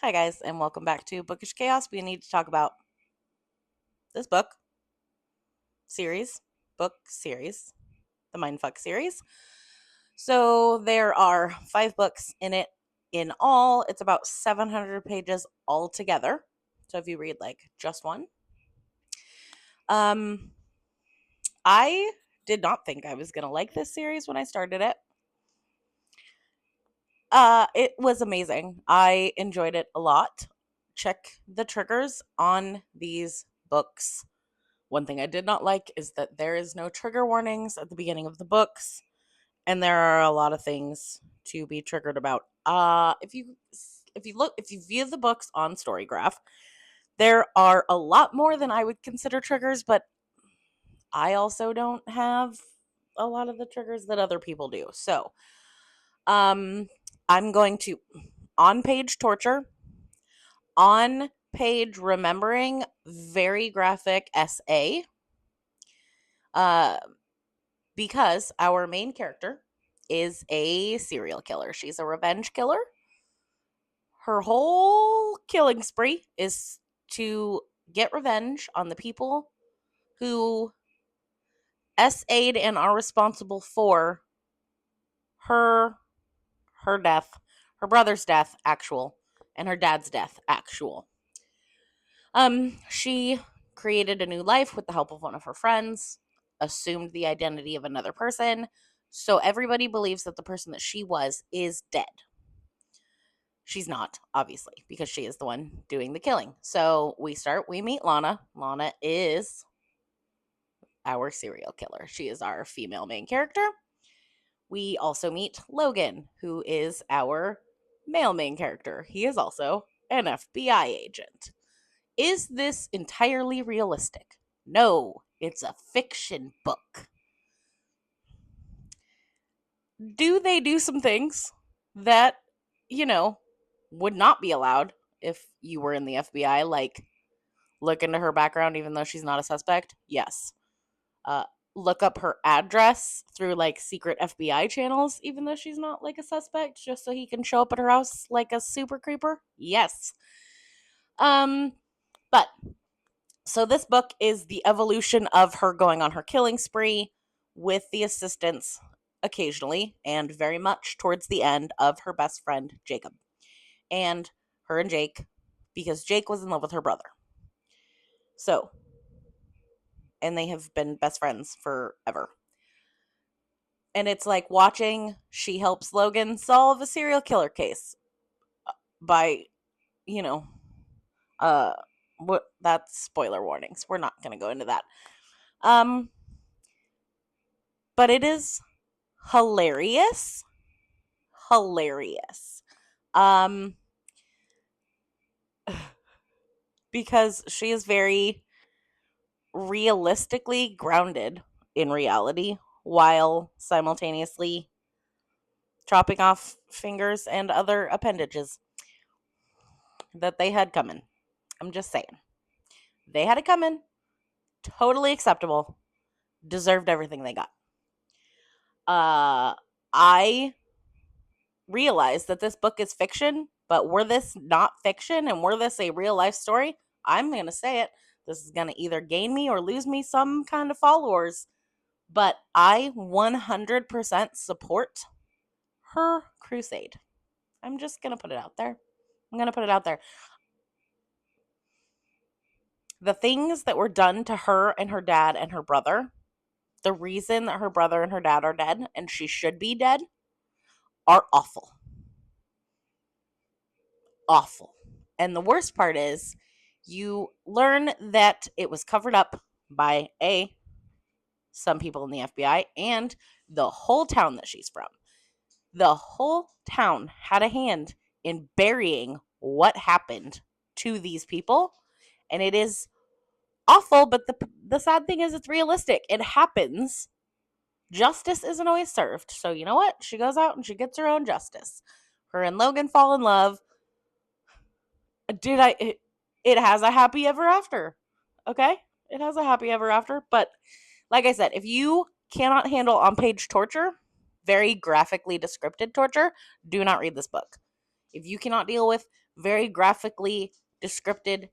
Hi, guys, and welcome back to Bookish Chaos. We need to talk about this series, book series, the Mindfuck series. So there are 5 books in it in all. It's about 700 pages altogether. So if you read like just one, um, I did not think I was gonna like this series when I started it. It was amazing. I enjoyed it a lot. Check the triggers on these books. One thing I did not like is that there is no trigger warnings at the beginning of the books, and there are a lot of things to be triggered about. If you view the books on Storygraph, there are a lot more than I would consider triggers, but I also don't have a lot of the triggers that other people do. So, um, I'm going to on page torture, on page remembering, very graphic SA. Uh, because our main character is a serial killer. She's a revenge killer. Her whole killing spree is to get revenge on the people who SA'd and are responsible for her her death, her brother's death actual, and her dad's death actual. She created a new life with the help of one of her friends, assumed the identity of another person, so everybody believes that the person that she was is dead. She's not, obviously, because she is the one doing the killing. So we meet Lana. Lana is our serial killer. She is our female main character. We also meet Logan, who is our male main character. He is also an FBI agent. Is this entirely realistic? No, it's a fiction book. Do they do some things that, you know, would not be allowed if you were in the FBI, like look into her background even though she's not a suspect? Yes. Uh, look up her address through like secret FBI channels even though she's not like a suspect just so he can show up at her house like a super creeper? Yes. Um but So this book is the evolution of her going on her killing spree with the assistance occasionally and very much towards the end of her best friend Jacob. And her and Jake, because Jake was in love with her brother. So, and they have been best friends forever. And it's like watching she helps Logan solve a serial killer case by, you know, uh what that's spoiler warnings. We're not going to go into that. Um but it is hilarious. Hilarious. Um because she is very realistically grounded in reality while simultaneously chopping off fingers and other appendages that they had coming. I'm just saying. They had it coming. Totally acceptable. Deserved everything they got. I realize that this book is fiction, but were this not fiction and were this a real life story, I'm going to say it. This is going to either gain me or lose me some kind of followers. But I 100% support her crusade. I'm just going to put it out there. I'm going to put it out there. The things that were done to her and her dad and her brother, the reason that her brother and her dad are dead and she should be dead, are awful. Awful. And the worst part is you learn that it was covered up by some people in the FBI and the whole town that she's from. The whole town had a hand in burying what happened to these people, and it is awful, but the sad thing is it's realistic. It happens. Justice isn't always served. So you know what? She goes out and she gets her own justice. Her and Logan fall in love. It has a happy ever after. Okay? It has a happy ever after, but like I said, if you cannot handle on page torture, very graphically descripted torture, do not read this book. If you cannot deal with very graphically descripted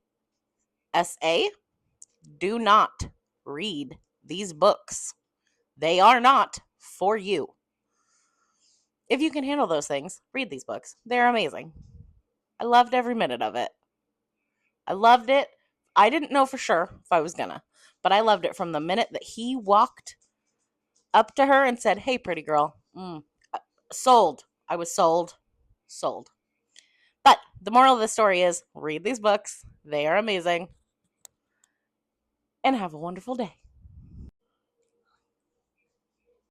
SA, do not read these books. They are not for you. If you can handle those things, read these books. They're amazing. I loved every minute of it. I loved it. I didn't know for sure if I was gonna, but I loved it from the minute that he walked up to her and said, "Hey, pretty girl." Sold. I was sold. Sold. But the moral of the story is read these books. They are amazing. And have a wonderful day.